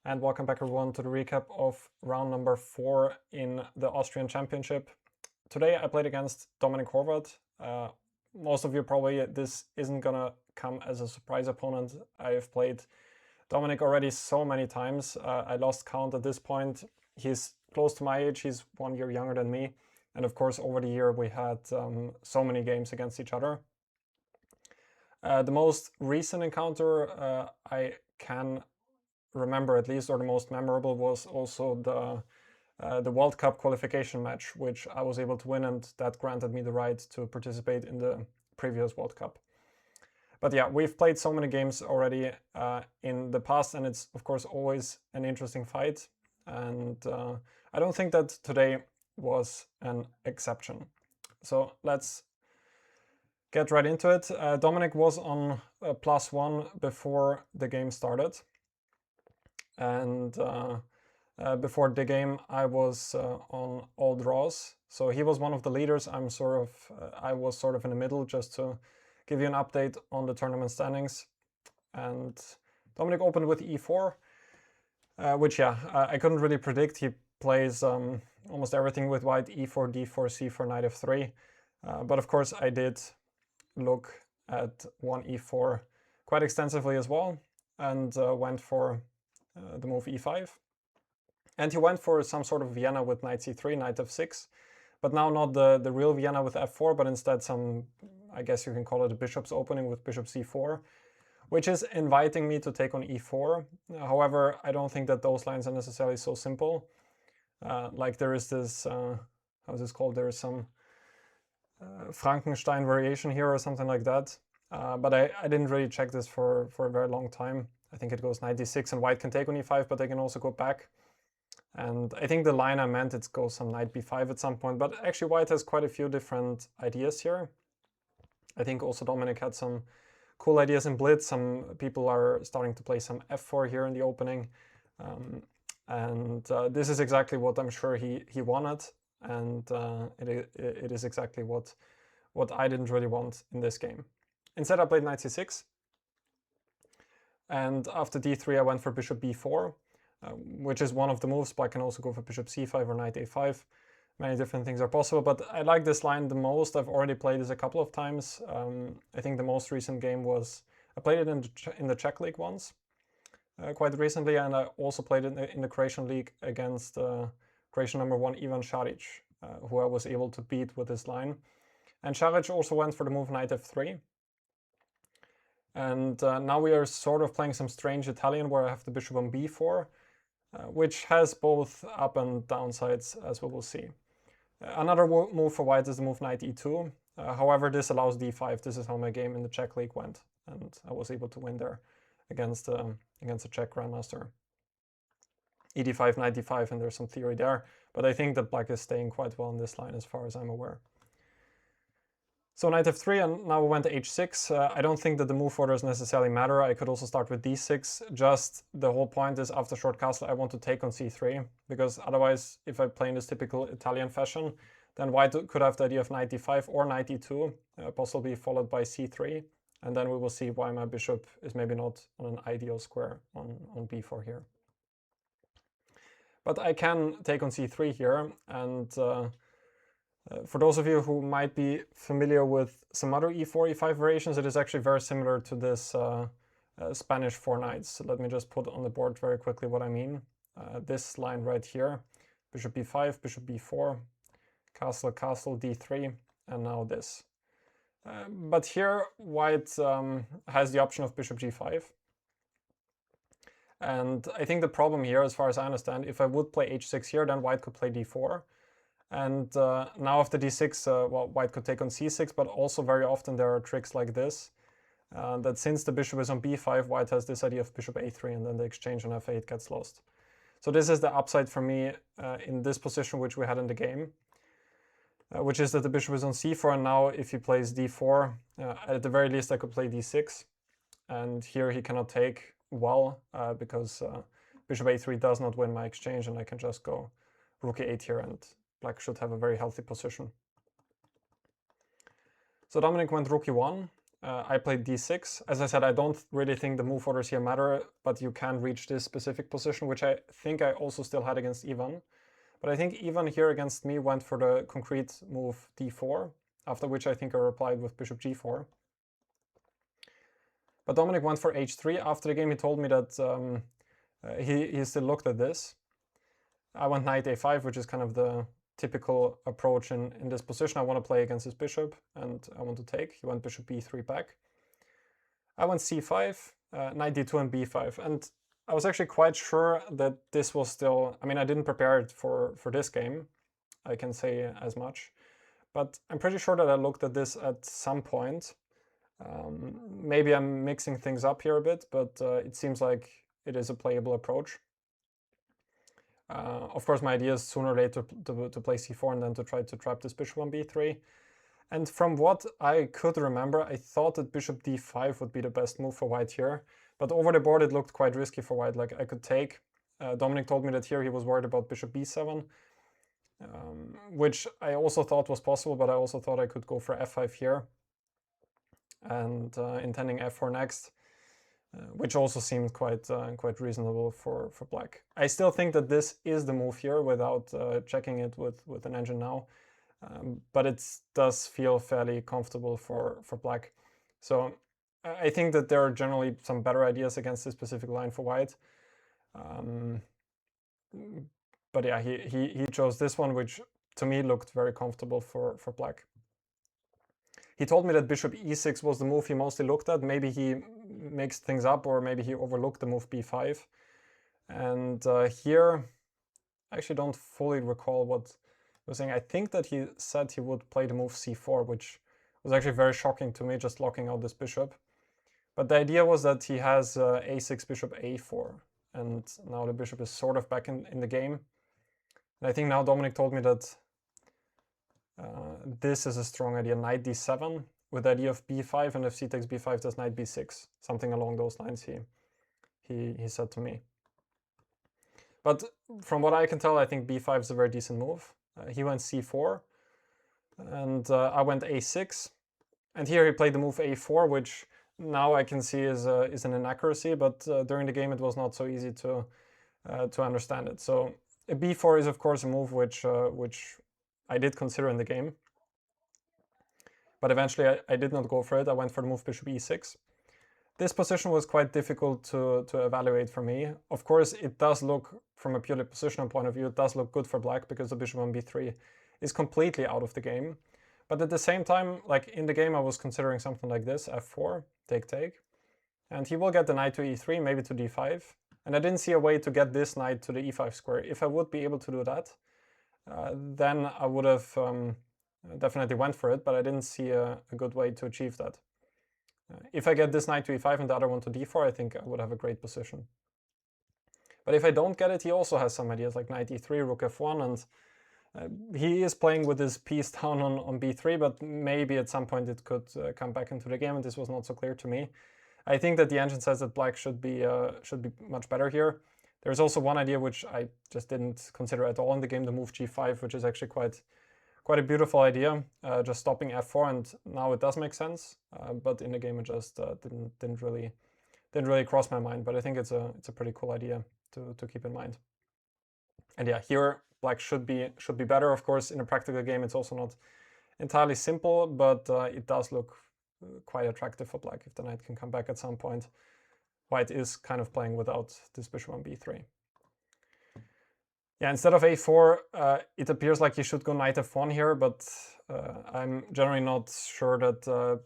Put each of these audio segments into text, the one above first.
And welcome back everyone to the recap of round number 4 in the Austrian Championship. Today I played against Dominik Horvath. Most of you probably, this isn't gonna come as a surprise opponent. I've played Dominik already so many times. I lost count at this point. He's close to my age, he's 1 year younger than me. And of course over the year we had so many games against each other. The most recent encounter I can remember at least, or the most memorable, was also the World Cup qualification match, which I was able to win, and that granted me the right to participate in the previous World Cup. But yeah, we've played so many games already in the past, and it's of course always an interesting fight, and I don't think that today was an exception. So let's get right into it. Dominik was on +1 before the game started. And before the game, I was on all draws. So he was one of the leaders. I was sort of in the middle, just to give you an update on the tournament standings. And Dominik opened with e4, which I couldn't really predict. He plays almost everything with white: e4, d4, c4, knight f3. But of course, I did look at one e4 quite extensively as well, and went for the move e5. And he went for some sort of Vienna with knight c3, knight f6, but now not the real Vienna with f4, but instead some, I guess you can call it a bishop's opening with bishop c4, which is inviting me to take on e4. However, I don't think that those lines are necessarily so simple. Like there is this, how's this called? There is some Frankenstein variation here or something like that. But I didn't really check this for a very long time. I think it goes knight d6 and white can take on e5, but they can also go back. And I think the line I meant, it goes some knight b5 at some point, but actually white has quite a few different ideas here. I think also Dominik had some cool ideas in blitz. Some people are starting to play some f4 here in the opening. This is exactly what I'm sure he wanted, and it is exactly what I didn't really want in this game. Instead I played knight c6. And after d3, I went for bishop b4, which is one of the moves, but I can also go for bishop c5 or knight a5. Many different things are possible, but I like this line the most. I've already played this a couple of times. I think the most recent game was, I played it in the Czech League once, quite recently, and I also played it in the Croatian League against Croatian #1 Ivan Šarić, who I was able to beat with this line. And Šarić also went for the move knight f3. And now we are sort of playing some strange Italian where I have the bishop on b4, which has both up and downsides, as we will see. Another move for white is the move knight e2. However, this allows d5. This is how my game in the Czech League went, and I was able to win there against the Czech Grandmaster. e d5, knight d5, and there's some theory there, but I think that black is staying quite well in this line as far as I'm aware. So knight f3, and now we went to h6. I don't think that the move orders necessarily matter. I could also start with d6. Just the whole point is, after short castle, I want to take on c3, because otherwise, if I play in this typical Italian fashion, then white could have the idea of knight d5 or knight e2, possibly followed by c3, and then we will see why my bishop is maybe not on an ideal square on b4 here. But I can take on c3 here, and for those of you who might be familiar with some other e4, e5 variations, it is actually very similar to this Spanish 4 knights. So let me just put on the board very quickly what I mean. This line right here, bishop b5, bishop b4, castle, castle, d3, and now this. But here white has the option of bishop g5. And I think the problem here, as far as I understand, if I would play h6 here, then white could play d4. And now after d6, well, white could take on c6, but also very often there are tricks like this, that since the bishop is on b5, white has this idea of bishop a3, and then the exchange on f8 gets lost. So this is the upside for me in this position which we had in the game, which is that the bishop is on c4, and now if he plays d4, at the very least I could play d6, and here he cannot take well, because bishop a3 does not win my exchange, and I can just go rook a8 here, and black should have a very healthy position. So Dominik went rook e1, I played d6. As I said, I don't really think the move orders here matter, but you can reach this specific position, which I think I also still had against Ivan. But I think Ivan here against me went for the concrete move d4, after which I think I replied with bishop g4. But Dominik went for h3. After the game, he told me that he still looked at this. I went knight a5, which is kind of the typical approach in this position. I want to play against his bishop, and I want to take. He went bishop b3 back. I went c5, knight d2 and b5. And I was actually quite sure that this was still... I mean, I didn't prepare it for this game. I can say as much. But I'm pretty sure that I looked at this at some point. Maybe I'm mixing things up here a bit, but it seems like it is a playable approach. Of course, my idea is sooner or later to play c4 and then to try to trap this bishop on b3. And from what I could remember, I thought that bishop d5 would be the best move for white here. But over the board, it looked quite risky for white. Like, I could take. Dominik told me that here he was worried about bishop b7, which I also thought was possible, but I also thought I could go for f5 here and intending f4 next. Which also seemed quite reasonable for black. I still think that this is the move here without checking it with an engine now, but it does feel fairly comfortable for black. So I think that there are generally some better ideas against this specific line for white. But yeah, he chose this one, which to me looked very comfortable for black. He told me that bishop e6 was the move he mostly looked at. Maybe he mixed things up, or maybe he overlooked the move b5. And here, I actually don't fully recall what he was saying. I think that he said he would play the move c4, which was actually very shocking to me, just locking out this bishop. But the idea was that he has a6, bishop a4, and now the bishop is sort of back in the game. And I think now Dominik told me that this is a strong idea, knight d7, with the idea of b5, and if c takes b5, there's knight b6, something along those lines he said to me. But from what I can tell, I think b5 is a very decent move. He went c4, and I went a6, and here he played the move a4, which now I can see is an inaccuracy, but during the game it was not so easy to understand it. So b4 is of course a move which I did consider in the game. But eventually I did not go for it. I went for the move bishop e6. This position was quite difficult to evaluate for me. Of course, it does look, from a purely positional point of view, it does look good for black because the bishop on b3 is completely out of the game. But at the same time, like in the game, I was considering something like this, f4, take. And he will get the knight to e3, maybe to d5. And I didn't see a way to get this knight to the e5 square. If I would be able to do that, then I would have definitely went for it, but I didn't see a good way to achieve that. If I get this knight to e5 and the other one to d4, I think I would have a great position. But if I don't get it, he also has some ideas like knight e3, rook f1, and he is playing with his piece down on b3, but maybe at some point it could come back into the game, and this was not so clear to me. I think that the engine says that black should be much better here. There's also one idea which I just didn't consider at all in the game, the move g5, which is actually quite a beautiful idea, just stopping f4, and now it does make sense. But in the game it just didn't really cross my mind. But I think it's a pretty cool idea to keep in mind. And yeah, here black should be better. Of course, in a practical game it's also not entirely simple, but it does look quite attractive for black if the knight can come back at some point. White is kind of playing without this bishop on b3. Yeah, instead of a4, it appears like he should go knight f1 here, but I'm generally not sure that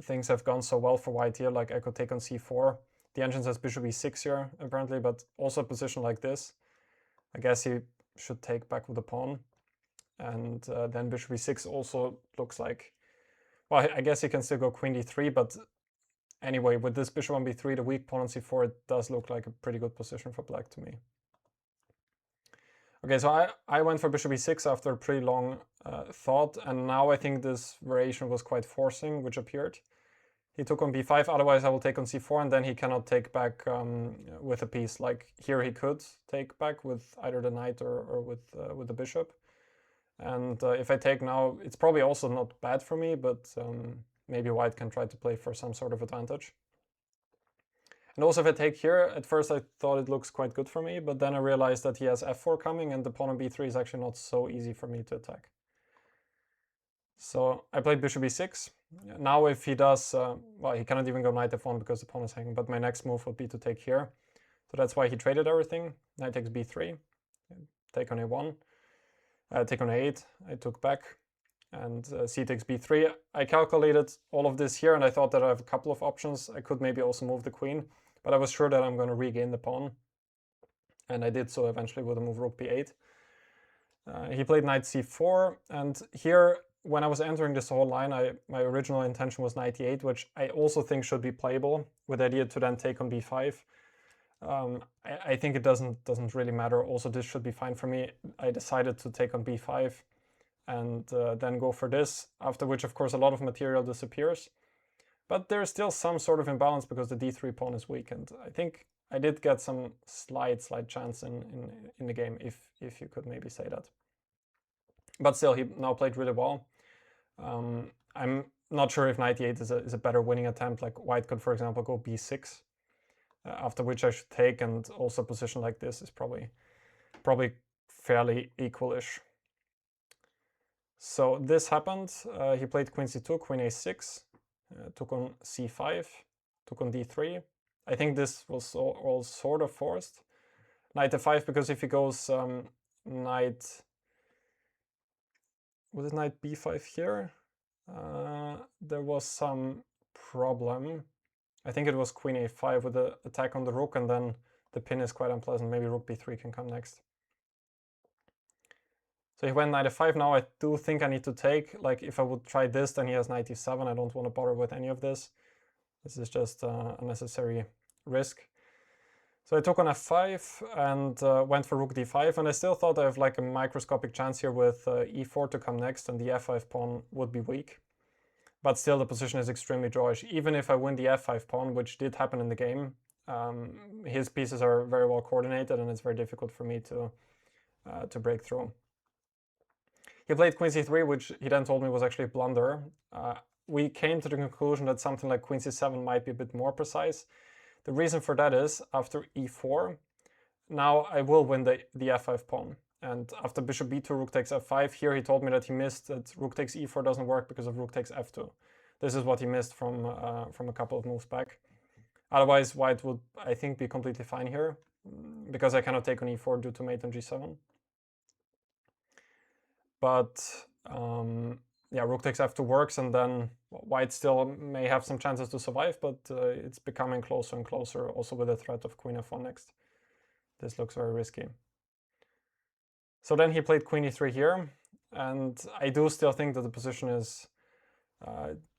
things have gone so well for white here. Like I could take on c4. The engine says bishop e6 here, apparently, but also a position like this. I guess he should take back with the pawn. And then bishop e6 also looks like... Well, I guess he can still go queen d3, but anyway, with this bishop on b3, the weak pawn on c4, it does look like a pretty good position for black to me. Okay, so I went for bishop e6 after a pretty long thought, and now I think this variation was quite forcing, which appeared. He took on b5, otherwise I will take on c4, and then he cannot take back with a piece. Like here he could take back with either the knight or with the bishop. And if I take now, it's probably also not bad for me, but maybe white can try to play for some sort of advantage. And also if I take here, at first I thought it looks quite good for me, but then I realized that he has f4 coming and the pawn on b3 is actually not so easy for me to attack. So I played bishop e6. Now if he does, well, he cannot even go knight f1 because the pawn is hanging, but my next move would be to take here. So that's why he traded everything. Knight takes b3, take on a1, take on a8, I took back, and c takes b3. I calculated all of this here and I thought that I have a couple of options. I could maybe also move the queen, but I was sure that I'm going to regain the pawn. And I did so eventually with a move rook b8. He played knight c4, and here when I was entering this whole line, my original intention was knight e8, which I also think should be playable, with the idea to then take on b5. I think it doesn't really matter. Also, this should be fine for me. I decided to take on b5 and then go for this, after which, of course, a lot of material disappears. But there's still some sort of imbalance because the d3 pawn is weak, and I think I did get some slight chance in the game, if you could maybe say that. But still, he now played really well. I'm not sure if knight e8 is a better winning attempt. Like white could, for example, go b6, after which I should take, and also a position like this is probably fairly equalish. So this happened. He played queen c2, queen a6, took on c5, took on d3. I think this was all sort of forced. Knight f5, because if he goes knight... Was it knight b5 here? There was some problem. I think it was queen a5 with the attack on the rook, and then the pin is quite unpleasant. Maybe rook b3 can come next. So he went knight f5. Now I do think I need to take. Like if I would try this, then he has knight e7. I don't want to bother with any of this. This is just unnecessary risk. So I took on f5 and went for rook d5, and I still thought I have like a microscopic chance here with e4 to come next, and the f5 pawn would be weak. But still the position is extremely drawish. Even if I win the f5 pawn, which did happen in the game, his pieces are very well coordinated and it's very difficult for me to break through. He played queen c3, which he then told me was actually a blunder. We came to the conclusion that something like queen c7 might be a bit more precise. The reason for that is, after e4, now I will win the f5 pawn. And after bishop b2, rook takes f5, here he told me that he missed that rook takes e4 doesn't work because of rook takes f2. This is what he missed from a couple of moves back. Otherwise, white would, I think, be completely fine here, because I cannot take on e4 due to mate on g7. But yeah, rook takes f2 works, and then white still may have some chances to survive, but it's becoming closer and closer, also with the threat of queen f1 next. This looks very risky. So then he played queen e3 here, and I do still think that the position is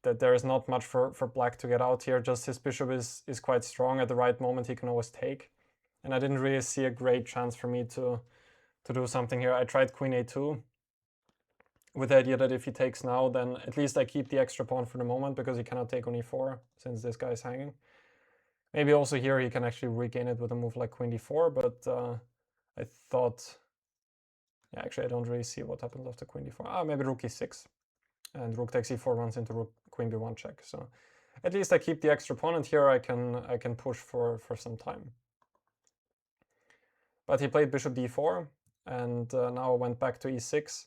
that there is not much for black to get out here. Just his bishop is quite strong. At the right moment he can always take, and I didn't really see a great chance for me to do something here. I tried queen a2 with the idea that if he takes now, then at least I keep the extra pawn for the moment, because he cannot take on e4 since this guy is hanging. Maybe also here he can actually regain it with a move like queen d4, but I thought... Yeah, actually I don't really see what happens after queen d4. Ah, maybe rook e6. And rook takes e4 runs into rook queen b1 check. So at least I keep the extra pawn, and here I can push for some time. But he played bishop d4, and now I went back to e6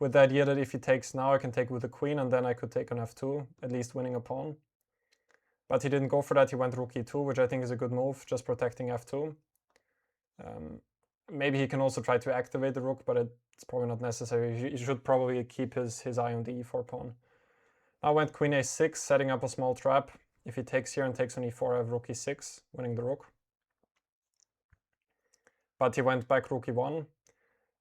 with the idea that if he takes now, I can take with the queen, and then I could take on f2, at least winning a pawn. But he didn't go for that. He went rook e2, which I think is a good move, just protecting f2. Maybe he can also try to activate the rook, but it's probably not necessary. He should probably keep his eye on the e4 pawn. Now I went queen a6, setting up a small trap. If he takes here and takes on e4, I have rook e6, winning the rook. But he went back rook e1,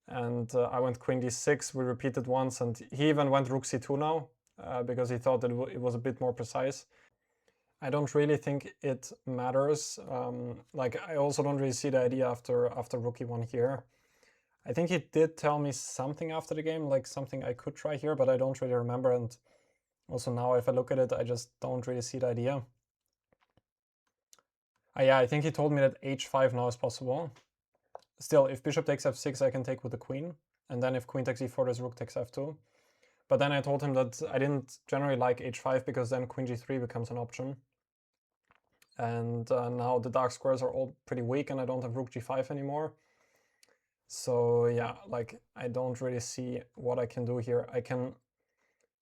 and I went queen d6. We repeated once, and he even went rook c2 now, because he thought that it was a bit more precise. I don't really think it matters. Like, I also don't really see the idea after rook e1 here. I think he did tell me something after the game, like something I could try here, but I don't really remember. And also now, if I look at it, I just don't really see the idea. Yeah, I think he told me that h5 now is possible. Still, if bishop takes f6, I can take with the queen. And then if queen takes e4, there's rook takes f2. But then I told him that I didn't generally like h5 because then queen g3 becomes an option. And now the dark squares are all pretty weak and I don't have rook g5 anymore. So yeah, like I don't really see what I can do here. I can,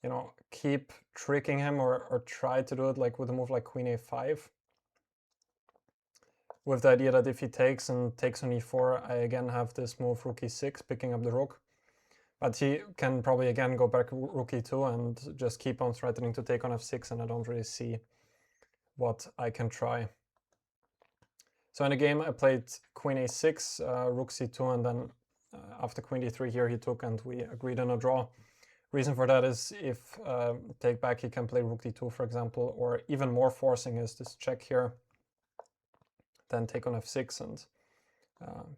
you know, keep tricking him or try to do it like with a move like queen a5. With the idea that if he takes and takes on e4, I again have this move rook e6, picking up the rook. But he can probably again go back rook e2 and just keep on threatening to take on f6, and I don't really see what I can try. So in the game I played queen a6, rook c2, and then after queen d3 here he took and we agreed on a draw. Reason for that is if take back he can play rook d2 for example, or even more forcing is this check here, then take on f6, and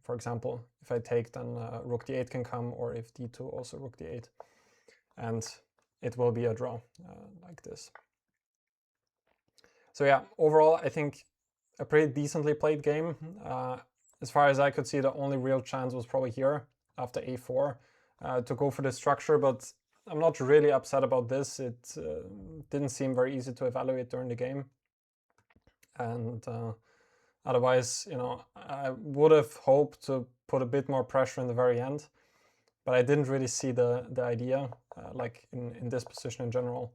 for example if I take then rook d8 can come, or if d2 also rook d8, and it will be a draw like this. So yeah, overall I think a pretty decently played game. As far as I could see, the only real chance was probably here after a4 to go for the structure, but I'm not really upset about this. It didn't seem very easy to evaluate during the game, and otherwise, you know, I would have hoped to put a bit more pressure in the very end, but I didn't really see the idea like in this position in general,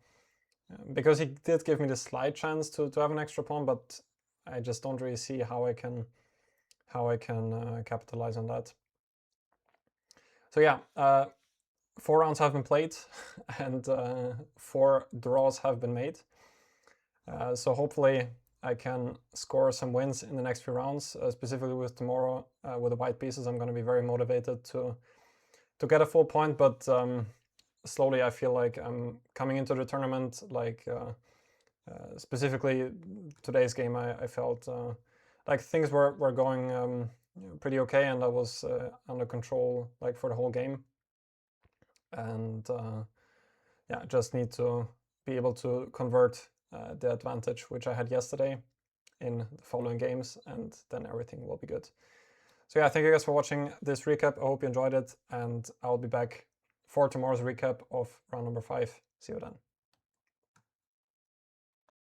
because he did give me the slight chance to have an extra pawn, but I just don't really see how I can capitalize on that. So yeah, 4 rounds have been played and 4 draws have been made. So hopefully I can score some wins in the next few rounds, specifically with tomorrow with the white pieces. I'm going to be very motivated to get a full point, but slowly I feel like I'm coming into the tournament, like specifically today's game, I felt like things were going pretty okay, and I was under control like for the whole game. And yeah, just need to be able to convert the advantage which I had yesterday in the following games, and then everything will be good. So yeah, thank you guys for watching this recap. I hope you enjoyed it, and I'll be back for tomorrow's recap of round number 5. See you then.